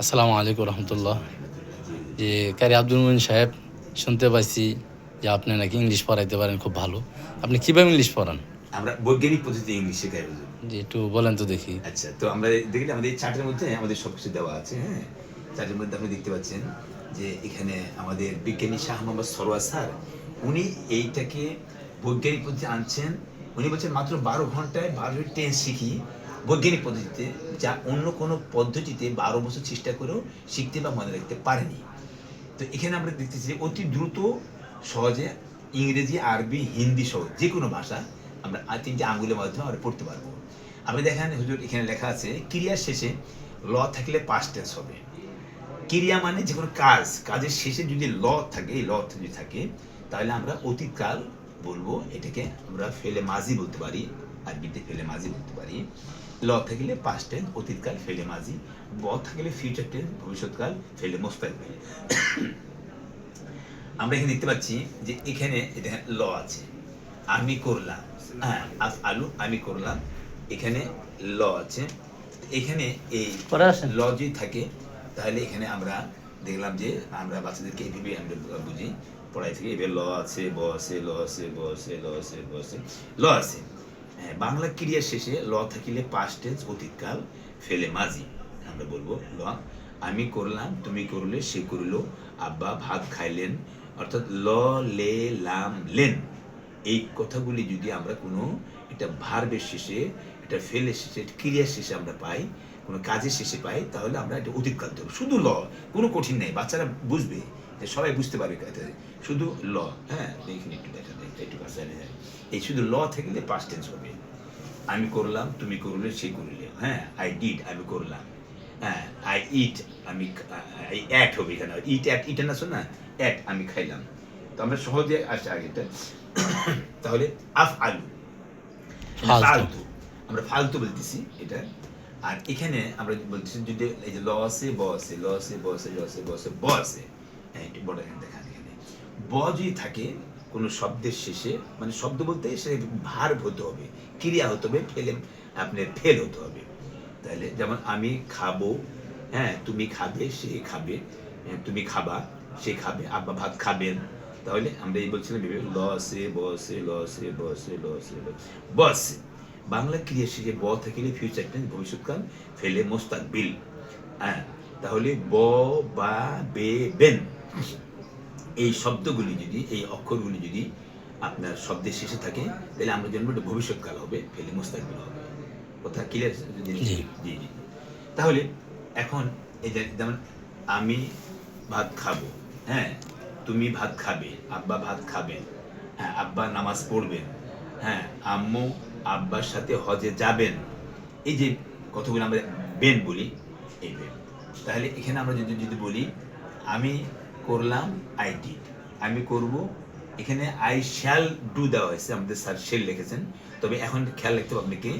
আসসালামু আলাইকুম রহমতুল্লাহ। যে কারি আব্দুল মুমিন সাহেব, শুনতে পাইছি যে আপনি নাকি ইংলিশ পড়াইতে পারেন খুব ভালো। আপনি কীভাবে ইংলিশ পড়ান? আমরা বৈজ্ঞানিক পদ্ধতিতে ইংলিশ শেখাই হুজুর। যে একটু বলেন তো দেখি। আচ্ছা, তো আমরা দেখলে আমাদের এই চার্টের মধ্যে আমাদের সবকিছু দেওয়া আছে। হ্যাঁ, চার্টের মধ্যে আপনি দেখতে পাচ্ছেন যে এখানে আমাদের বিজ্ঞানী শাহ মোহাম্মদ সরোয়ার স্যার, উনি এইটাকে বৈজ্ঞানিক পদ্ধতি আনছেন। উনি বলছেন মাত্র 12 ঘন্টায় 12টি টেন্স শিখি বৈজ্ঞানিক পদ্ধতিতে, যা অন্য কোনো পদ্ধতিতে 12 বছর চেষ্টা করেও শিখতে বা মনে রাখতে পারেনি। তো এখানে আমরা দেখতেছি যে অতি দ্রুত সহজে ইংরেজি, আরবি, হিন্দি সহ যে কোনো ভাষা আমরা 3টে আঙ্গুলের মাধ্যমে আমরা পড়তে পারবো। আপনি দেখেন হুজুর, এখানে লেখা আছে ক্রিয়ার শেষে ল থাকলে পাস্ট টেন্স হবে। ক্রিয়া মানে যে কোনো কাজ, কাজের শেষে যদি ল থাকে, এই ল যদি থাকে, তাহলে আমরা অতীতকাল বলবো। এটাকে আমরা ফেলে মাজি বলতে পারি, আরবিতে ফেলে মাজি বলতে পারি। ল থাকলে পাস্ট টেন্স অতীতকাল ফেলে মাজি, ব থাকলে ফিউচার টেন্স ভবিষ্যৎকাল ফেলে মুস্তাকবিল। আমরা এখানে দেখতে পাচ্ছি যে এখানে এটা ল আছে, আমি করলাম, হ্যাঁ আলু আমি করলাম, এখানে ল আছে। এখানে এই ল যদি থাকে তাহলে এখানে আমরা দেখলাম যে আমরা বাচ্চাদেরকে এইভাবে আমরা বুঝি পড়াই থেকে, এবার ল আছে, ব আছে, ল আছে, ব আছে, ল আছে, ব আছে, ল আছে। হ্যাঁ, বাংলা ক্রিয়ার শেষে ল থাকিলে পাস্ট টেন্স অতীতকাল ফেলে মাজি আমরা বলবো ল। আমি করলাম, তুমি করলে, সে করল, আব্বা ভাত খাইলেন, অর্থাৎ ল, লে, লাম, লেন, এই কথাগুলি যদি আমরা কোনো এটা ভার্বের শেষে, এটা ফেলের শেষে, ক্রিয়ার শেষে আমরা পাই, কোনো কাজের শেষে পাই, তাহলে আমরা এটা অতীতকাল ধরব। শুধু ল, কোনো কঠিন নেই, বাচ্চারা বুঝবে, সবাই বুঝতে পারবে শুধু ল। হ্যাঁ, এইখানে একটু দেখা যায়, একটু কাছে এই শুধু ল থাকলে পাস্ট টেন্স হবে। আমি করলাম, তুমি করলে, সে করলে। হ্যাঁ, আই ডিড আমি করলাম। হ্যাঁ, আই ইট আমি আই অ্যাট হবে এখানে, ইট অ্যাট ইট না শোন না, অ্যাট আমি খাইলাম। তো আমরা সহজে আসছে আগেটা। তাহলে আফ আলু ফালতু, আমরা ফালতু বলতেছি এটা। আর এখানে আমরা বলতেছি যদি এই যে ল আছে, ব আছে, ল আছে, ব আছে, ল আছে, ব আছে, ব আছে। হ্যাঁ, একটু বড় এখানে দেখান। এখানে ব যদি থাকে কোনো শব্দের শেষে, মানে শব্দ বলতে সে ভার্ব হতে হবে, ক্রিয়া হতে হবে, ফেলে আপনার ফেল হতে হবে। তাহলে যেমন আমি খাবো, হ্যাঁ তুমি খাবে, সে খাবে, তুমি খাবা, সে খাবে, আব্বা ভাত খাবেন। তাহলে আমরা এই বলছিলাম ল আছে, ব আছে, ল আছে, ব আছে, ল আছে, ব আছে। বাংলা ক্রিয়া শেষে ব থাকিলে ফিউচার টেন্স ভবিষ্যৎকাল ফেলে মুস্তাকবিল। হ্যাঁ, তাহলে ব, বা, বে, বেন, এই শব্দগুলি যদি, এই অক্ষরগুলি যদি আপনার শব্দের শেষে থাকে, তাহলে আমরা জানবো এটা ভবিষ্যৎকাল হবে, ফেলে মুস্তাকবিল হবে। কথা ক্লিয়ার? জি জি। তাহলে এখন এই যে যেমন আমি ভাত খাবো, হ্যাঁ তুমি ভাত খাবে, আব্বা ভাত খাবেন, হ্যাঁ আব্বা নামাজ পড়বেন, হ্যাঁ আম্মু আব্বার সাথে হজে যাবেন। এই যে কতগুলো আমরা বেন বলি, এই বেন। তাহলে এখানে আমরা যদি যদি বলি আমি করলাম, আই ডিড, আমি করব, এখানে আই শ্যাল ডু দেওয়া হয়েছে, আমাদের স্যার শেল লিখেছেন। তবে এখন খেয়াল রাখতে হবে আপনাকে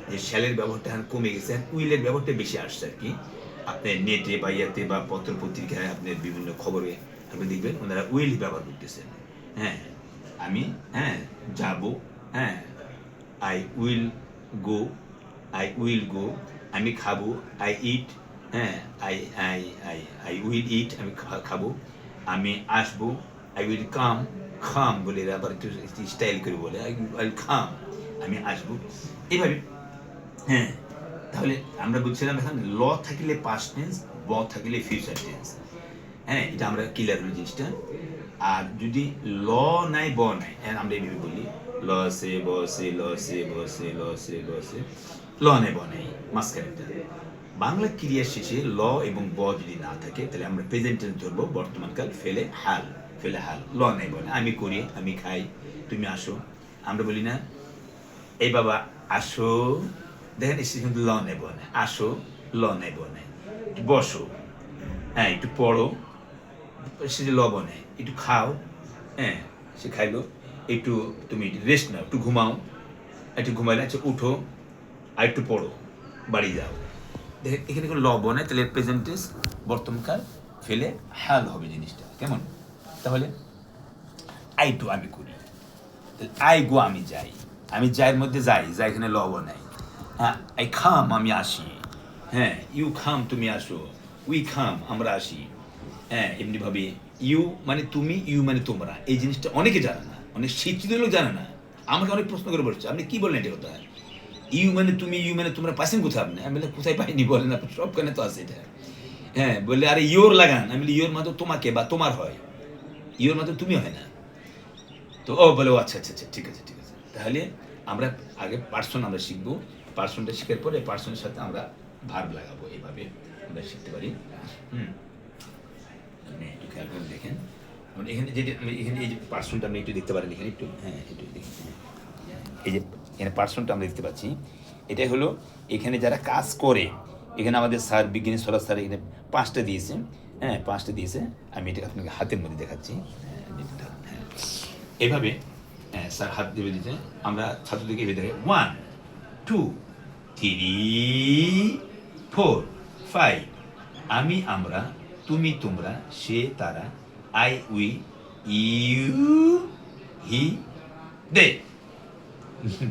যে শ্যালের ব্যবহারটা এখন কমে গেছে, উইলের ব্যবহারটা বেশি আসছে আর কি। আপনার নেটে বা ইয়াতে বা পত্র পত্রিকায় আপনার বিভিন্ন খবরে আপনি দেখবেন ওনারা উইল ব্যবহার করতেছেন। হ্যাঁ, আমি হ্যাঁ যাব, হ্যাঁ I will go, I will go, আমি খাবো, আই ইট, হ্যাঁ I I I I will eat, আমি খাবো, আমি আসবো, আই উইল কাম, খাম বলে এরা আবার একটু স্টাইল করে বলে, আই উইল খাম, আমি আসবো, এইভাবে। হ্যাঁ, তাহলে আমরা বলছিলাম এখন ল থাকলে পাস্ট টেন্স, ব থাকলে ফিউচার টেন্স। হ্যাঁ, এটা আমরা ক্লিয়ার হলো জিনিসটা। আর যদি ল নাই, ব নাই, আমরা এইভাবে বলি ল আছে, ব আছে, ল আছে, ব আছে, ল আছে, ব আছে, ল নেই, ব নেই, মাঝখানেটা। বাংলা ক্রিয়ার শেষে ল এবং ব যদি না থাকে, তাহলে আমরা প্রেজেন্ট টেন্স ধরবো, বর্তমানকাল ফেলে হাল, ফেলে হাল, ল নেই, ব নেই, আমি করি, আমি খাই, তুমি আসো। আমরা বলি না এই বাবা আসো, দেখেন এসে কিন্তু ল নেব না, আসো, ল নেব না, একটু বসো, হ্যাঁ একটু পড়ো, সে যে লব নেয়, একটু খাও, হ্যাঁ সে খাইলো, একটু তুমি রেস্ট নাও, একটু ঘুমাও, একটু ঘুমাইলে, আচ্ছা উঠো, আর একটু পড়ো, বাড়ি যাও। দেখেন এখানে কোনো লব নেয়, তাহলে প্রেজেন্ট টেন্স বর্তমানকাল ফেলে হাল হবে জিনিসটা কেমন। তাহলে আই টু আমি করি, আই গো আমি যাই, আমি যাইয়ের মধ্যে যাই, যাই এখানে লব নাই। হ্যাঁ, আই খাম আমি আসি, হ্যাঁ ইউ খাম তুমি আসো, উই কাম, আমরা আসি। হ্যাঁ, এমনিভাবে ইউ মানে তুমি, ইউ মানে তোমরা, এই জিনিসটা অনেকে জানে না, অনেক শিক্ষিত লোক জানে না। আমাকে অনেক প্রশ্ন করে বলছে, আপনি কি বললেন এটা কথা? ইউ মানে তুমি, ইউ মানে তোমরা পাইছেন কোথায় আপনি? আমি বললাম, কোথায় পাইনি বলেন, আপনি সবখানে তো আছে এটা। হ্যাঁ, বললে আরে ইয়োর লাগান। আমি বলি ইয়োর মানে তোমাকে বা তোমার হয়, ইয়োর মানে তুমি হয় না। তো ও বলে, ও আচ্ছা আচ্ছা আচ্ছা, ঠিক আছে ঠিক আছে। তাহলে আমরা আগে পার্সন আমরা শিখবো, পার্সনটা শেখার পরে পার্সনের সাথে আমরা ভার্ব লাগাবো, এইভাবে আমরা শিখতে পারি। হুম, আপনি একটু খেয়াল করে দেখেন, মানে এখানে যেটা এখানে এই যে পার্সনটা আপনি একটু দেখতে পারেন এখানে একটু, হ্যাঁ একটু দেখেন, এই যে এখানে পার্সনটা আমরা দেখতে পাচ্ছি, এটাই হলো এখানে যারা কাজ করে। এখানে আমাদের স্যার বিজ্ঞানী সরাস স্যার এখানে 5টা দিয়েছে, হ্যাঁ 5টা দিয়েছে। আমি এটা আপনাকে হাতের মধ্যে দেখাচ্ছি। হ্যাঁ, এভাবে হ্যাঁ স্যার হাত দেবে দিতে, আমরা ছাত্রদেরকে এভাবে দেখে 1 2 3 4 5। আমি আমরা, তুমি তোমরা, সে তারা, I we, you he, they.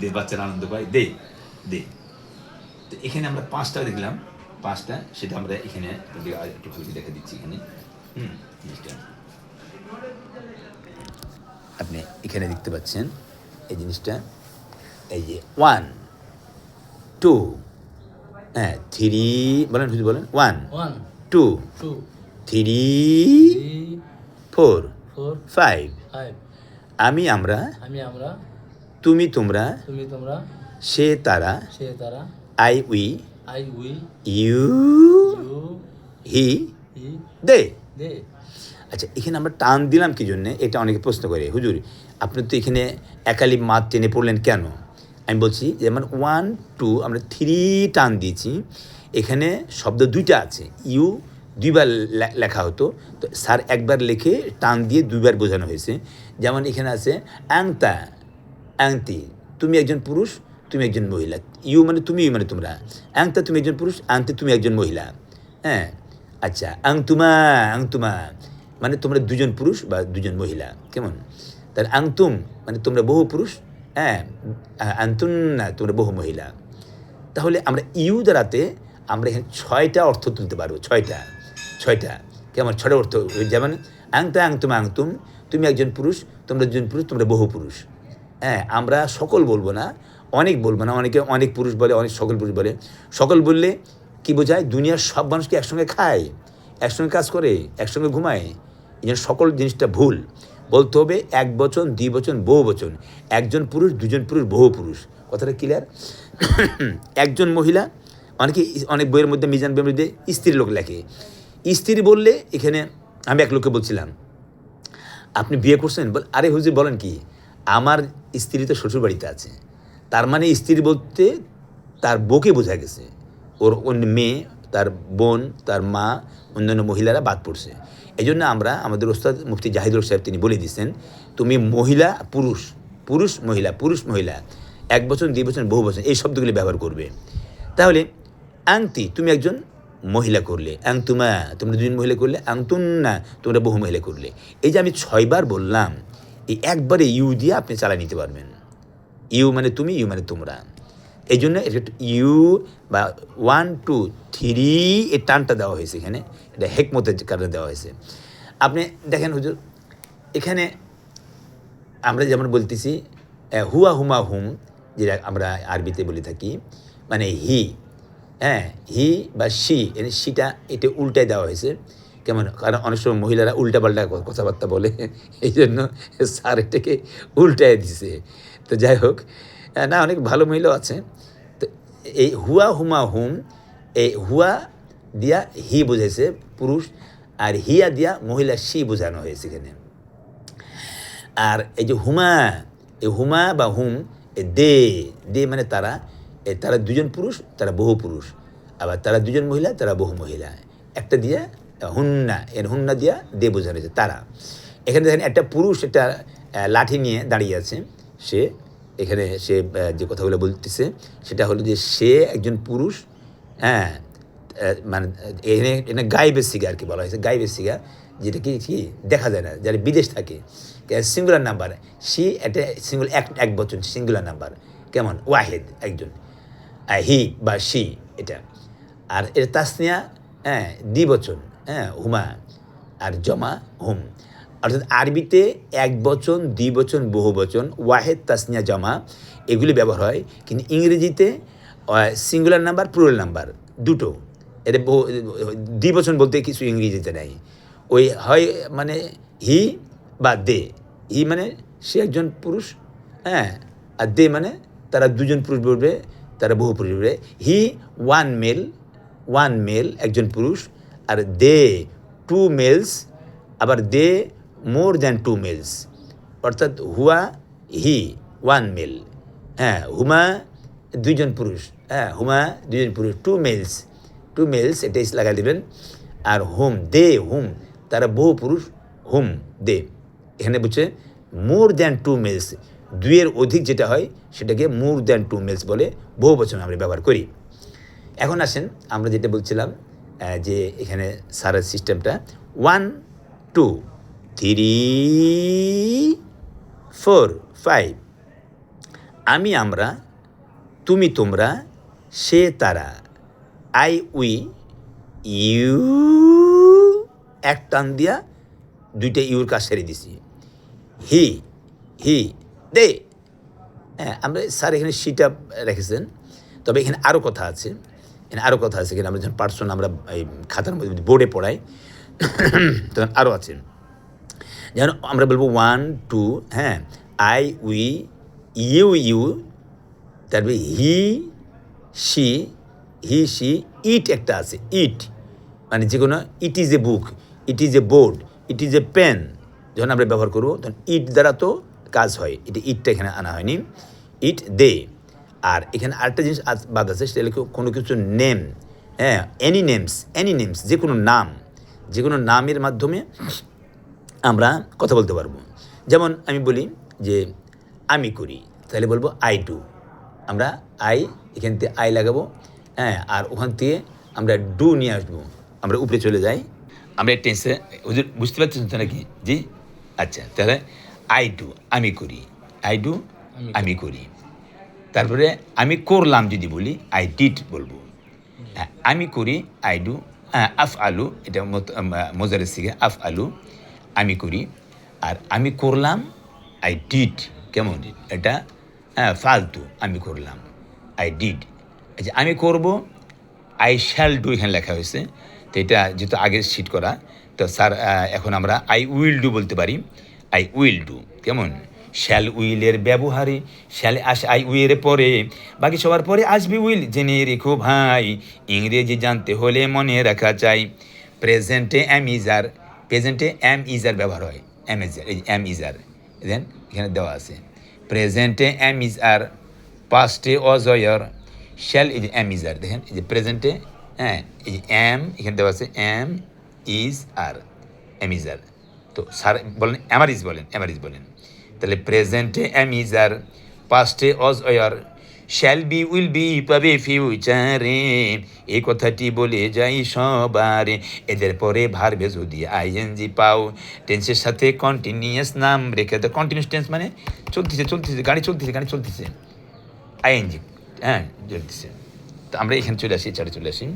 দে, বাচ্চারা আনন্দ পায়, দে দে। তো এখানে আমরা 5টা দেখলাম, 5টা, সেটা আমরা এখানে একটু ভালো দেখা দিচ্ছি এখানে। জিনিসটা আপনি এখানে দেখতে পাচ্ছেন এই জিনিসটা, এই যে 1 2 হ্যাঁ 3 বলেন, হুজুর বলেন, 1 1 2 2 3 4 4 5। 5। আমি আমরা, আমি আমরা, তুমি তোমরা, তুমি তোমরা, সে তারা, সে তারা, I we, I we, you you he, he, they. They. আচ্ছা, এখানে আমরা টান দিলাম কি জন্যে, এটা অনেকে প্রশ্ন করে, হুজুর আপনি তো এখানে একালি মাত টেনে পড়লেন কেন? আমি বলছি যেমন 1 2 আমরা 3 টান দিয়েছি, এখানে শব্দ 2টা আছে, ইউ 2বার লেখা হতো, তো স্যার একবার লিখে টান দিয়ে 2বার বোঝানো হয়েছে। যেমন এখানে আছে আংতা, আংতি, তুমি একজন পুরুষ, তুমি একজন মহিলা, ইউ মানে তুমি, ইউ মানে তোমরা, আংতা তুমি একজন পুরুষ, আংতি তুমি একজন মহিলা। হ্যাঁ, আচ্ছা, আংতুমা, আংতুমা মানে তোমরা দুজন পুরুষ বা দুজন মহিলা, কেমন? তাহলে আংতুম মানে তোমরা বহু পুরুষ, হ্যাঁ, আন্তুন না তোমরা বহু মহিলা। তাহলে আমরা ইউ দ্বারাতে আমরা এখানে 6টা অর্থ তুলতে পারবো, 6টা কেমন, 6টা অর্থ। যেমন আংতা, আংতুম, আংতুম তুমি একজন পুরুষ, তোমরা দুজন পুরুষ, তোমরা বহু পুরুষ। হ্যাঁ, আমরা সকল বলবো না, অনেক বলবো না, অনেকে অনেক পুরুষ বলে, অনেক সকল পুরুষ বলে। সকল বললে কি বোঝায়? দুনিয়ার সব মানুষকে একসঙ্গে খায়, একসঙ্গে কাজ করে, একসঙ্গে ঘুমায়, এই জন্য সকল জিনিসটা ভুল। বলতে হবে এক বচন, 2 বচন, বহু বচন, একজন পুরুষ, দুজন পুরুষ, বহু পুরুষ। কথাটা ক্লিয়ার? একজন মহিলা, অনেকে অনেক বইয়ের মধ্যে, মিজান বইয়ের মধ্যে স্ত্রী লোক লেখে। স্ত্রী বললে এখানে আমি এক লোককে বলছিলাম, আপনি বিয়ে করছেন? বল, আরে হুজুর বলেন কি, আমার স্ত্রী তো শ্বশুরবাড়িতে আছে। তার মানে স্ত্রী বলতে তার বউকে বোঝা গেছে, ওর অন্য মেয়ে, তার বোন, তার মা, অন্যান্য মহিলারা বাদ পড়ছে। এই জন্য আমরা, আমাদের ওস্তাদ মুফতি জাহিদুল সাহেব তিনি বলে দিয়েছেন, তুমি মহিলা পুরুষ, পুরুষ মহিলা, পুরুষ মহিলা, 1 বচন, 2 বচন, বহু বচন, এই শব্দগুলি ব্যবহার করবে। তাহলে আংতি তুমি একজন মহিলা করলে, আংতুমা তোমরা দুজন মহিলা করলে, আংতুন্না তোমরা বহু মহিলা করলে। এই যে আমি 6বার বললাম, এই একবারে ইউ দিয়ে আপনি চালিয়ে নিতে পারবেন। ইউ মানে তুমি, ইউ মানে তোমরা। এই জন্য এটা ইউ বা 1 2 3 এই টানটা দেওয়া হয়েছে এখানে, এটা হেকমতের কারণে দেওয়া হয়েছে। আপনি দেখেন হুজুর, এখানে আমরা যেমন বলতেছি হুয়া, হুমা, হুম, যেটা আমরা আরবিতে বলে থাকি, মানে হি, হ্যাঁ হি বা শি, শিটা এটা উল্টায় দেওয়া হয়েছে। কেমন? কারণ অনেক সময় মহিলারা উল্টাপাল্টা কথাবার্তা বলে, এই জন্য স্যার এটাকে উল্টায় দিছে। তো যাই হোক, না অনেক ভালো মহিলাও আছে। তো এই হুয়া, হুমা, হুম, এই হুয়া দিয়া হি বোঝাইছে পুরুষ, আর হিয়া দিয়া মহিলা শি বোঝানো হয়েছে এখানে। আর এই যে হুমা, এই হুমা বা হুম, দে, দে মানে তারা, তারা দুজন পুরুষ, তারা বহু পুরুষ, আবার তারা দুজন মহিলা, তারা বহু মহিলা। একটা দিয়ে হুন্না, এর হুন্না দিয়া দে বোঝানো হয়েছে তারা। এখানে দেখেন একটা পুরুষ একটা লাঠি নিয়ে দাঁড়িয়ে আছে, সে এখানে সে যে কথাগুলো বলতেছে সেটা হলো যে সে একজন পুরুষ, হ্যাঁ, মানে এখানে এখানে গাইবের সিগা আর কি বলা হয়েছে, গাইবের সিগা, যেটা কি দেখা যায় না, যারা বিদেশ থাকে, সিঙ্গুলার নাম্বার, সি একটা সিঙ্গুল, এক বচন সিঙ্গুলার নাম্বার, কেমন? ওয়াহেদ একজন, হি বা শি এটা। আর এটা তাসনিয়া হ্যাঁ দ্বিবচন, হ্যাঁ হুমা, আর জমা হুম। অর্থাৎ আরবিতে এক বচন, দ্বিবচন, বহুবচন, ওয়াহেদ, তাসনিয়া, জমা এগুলি ব্যবহার হয়, কিন্তু ইংরেজিতে সিঙ্গুলার নাম্বার, প্লুরাল নাম্বার দুটো। এটা দ্বিবচন বলতে কিছু ইংরেজিতে নেই। ওই হয় মানে হি বা দে। হি মানে সে একজন পুরুষ, হ্যাঁ, আর দে মানে তারা দুজন পুরুষ বলবে, তারা বহু পুরুষ বলবে। হি ওয়ান মেল একজন পুরুষ, আর দে টু মেলস, আবার দে মোর দ্যান টু মেলস। অর্থাৎ হুয়া হি ওয়ান মেল, হ্যাঁ হুমা দুইজন পুরুষ, হ্যাঁ হুমা দুইজন পুরুষ, টু মেলস এটা লাগাই দেবেন। আর হুম তারা বহু পুরুষ, হুম দে। এখানে বলছে মোর দ্যান টু মেলস, দুইয়ের অধিক যেটা হয় সেটাকে মোর দ্যান টু মেলস বলে বহু বচন আমরা ব্যবহার করি। এখন আসেন আমরা যেটা বলছিলাম যে এখানে সারের সিস্টেমটা 1 2 3 4 5। আমি আমরা, তুমি তোমরা, সে তারা, আই উই ইউ, এক টান দিয়া দুইটা ইউর কাজ সেরে দিছি। হি দে, হ্যাঁ আমরা স্যার এখানে সিটা রেখেছেন, তবে এখানে আরও কথা আছে, এখানে আমরা যখন পার্সন আমরা এই খাতার মধ্যে বোর্ডে পড়াই তখন আরও আছে। যেমন আমরা বলবো 1 2, হ্যাঁ আই উই ইউ, তারপরে হি সি ইট একটা আছে, ইট মানে যে কোনো, it is a book, it is a board, it is a pen যখন আমরা ব্যবহার করবো তখন ইট দ্বারা তো কাজ হয়, ইটটা এখানে আনা হয়নি, ইট দে। আর এখানে আরেকটা জিনিস বাদ আছে, সেটা হলো কোনো কিছু নেম, হ্যাঁ এনি নেমস যে কোনো নামের মাধ্যমে আমরা কথা বলতে পারবো। যেমন আমি বলি যে আমি করি, তাহলে বলবো আই ডু। আমরা এখান থেকে আই লাগাবো, হ্যাঁ, আর ওখান থেকে আমরা ডু নিয়ে আসবো, আমরা উপরে চলে যাই। আমরা টেন্সে হুজুর বুঝতে পারছেন তো নাকি? জি আচ্ছা, তাহলে আই ডু আমি করি। তারপরে আমি করলাম যদি বলি আই ডিড বলবো। হ্যাঁ আমি করি আই ডু, হ্যাঁ আফ আলু, এটা মোজারের শিখে আফ আলু আমি করি। আর আমি করলাম আই ডিড, কেমন এটা, হ্যাঁ ফালতু, আমি করলাম আই ডিড। আচ্ছা আমি করবো আই শ্যাল ডু, এখানে লেখা হয়েছে, তো এটা যেহেতু আগের শিট করা, তো স্যার এখন আমরা আই উইল ডু বলতে পারি, আই উইল ডু, কেমন শ্যাল উইলের ব্যবহারে শ্যাল আসে আই উইলের পরে, বাকি সবার পরে আসবে উইল। জেনে রেখো ভাই, ইংরেজি জানতে হলে মনে রাখা চাই। প্রেজেন্টে অ্যাম ইজার ব্যবহার হয়, অ্যাম ইজার দেন এখানে দেওয়া আছে। প্রেজেন্টে অ্যাম ইজার, পাস্টে অজয়র, শ্যাল এই যে অ্যাম ইজার, দেখেন এই যে প্রেজেন্টে, হ্যাঁ এই যে অ্যাম এখানে দেওয়া আছে, অ্যাম ইজ আর, অ্যাম ইজার। তো স্যার বলেন অ্যামারিজ বলেন, তাহলে প্রেজেন্টে অ্যাম ইজার, পাস্টে was were, shall be will be পাবে ফিউচারে, এই কথাটি বলে যাই সবারে। এদের পরে ভার্বে যদি আইএনজি পাও, টেন্সের সাথে কন্টিনিউয়াস নাম রেখে দাও। কন্টিনিউয়াস টেন্স মানে চলতেছে, গাড়ি চলতেছে, আইএনজি, হ্যাঁ চলতেছে। তো আমরা এখানে চলে আসি, চলে আসি।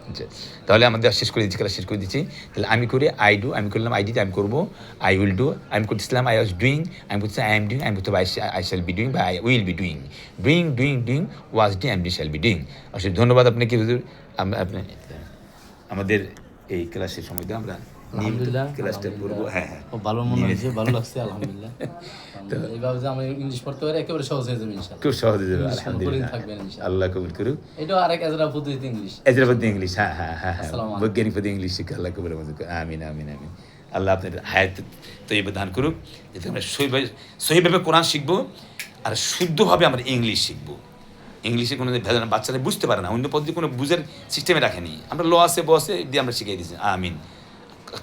আচ্ছা তাহলে আমাদের ক্লাস শেষ করে দিচ্ছি। তাহলে আমি করি আই ডু, আমি করলাম আই ডিড, আমি করবো আই উইল ডু, আমি করতেছিলাম আই ওয়াজ ডুইং, আমি করছি আই এম ডুইং, আমি করতে আই শ্যাল বি ডুইং বা I will be doing, doing was doing, আমি শ্যাল বি ডুইং। অবশ্যই ধন্যবাদ আপনাকে হুজুর। আপনি আমাদের এই ক্লাসের সময় দিয়ে আমরা আলহামদুলিল্লাহ ক্লাসটা করবো। হ্যাঁ খুব ভালো মনে হয়েছে, ভালো লাগছে আলহামদুলিল্লাহ। এইভাবে যে আমরা ইংলিশ পড়তে পারি একেবারে সহজ হয়ে যাবে ইনশাআল্লাহ, খুব সহজে যাবে ইংলিশ আলহামদুলিল্লাহ, থাকবেন ইনশাআল্লাহ। আল্লাহ কবুল করুক। এটাও আরেক এজরা পদ্ধতি ইংলিশ, ইংলিশ, হ্যাঁ বৈজ্ঞানিক পদ্ধতি ইংলিশ শিক্ষা আল্লাহ কবুল মঞ্জুর করুক। আমিন। আল্লাহ আপনাদের হায়াত তৈয়ব দান করুক, যাতে আমরা সহিভাবে কোরআন শিখবো আর শুদ্ধভাবে আমরা ইংলিশ শিখবো। ইংলিশে কোনো ভেজাল বাচ্চারা বুঝতে পারে না, অন্য পদ্ধতি কোনো বুঝার সিস্টেমে রাখেনি। আমরা ল আছে বসে দিয়ে আমরা শিখিয়ে দিয়েছি। আমিন।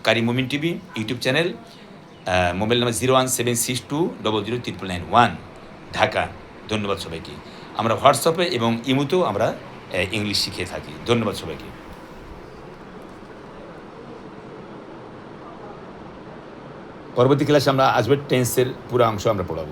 কারি মুমিন TV YouTube channel, mobile number 01762003991 Dhaka. ধন্যবাদ সবাইকে। আমরা হোয়াটসঅ্যাপে এবং ইমোতেও আমরা ইংলিশ শিখিয়ে থাকি। ধন্যবাদ সবাইকে। পরবর্তী ক্লাসে আমরা আসবে টেন্সের পুরো অংশ আমরা পড়াবো।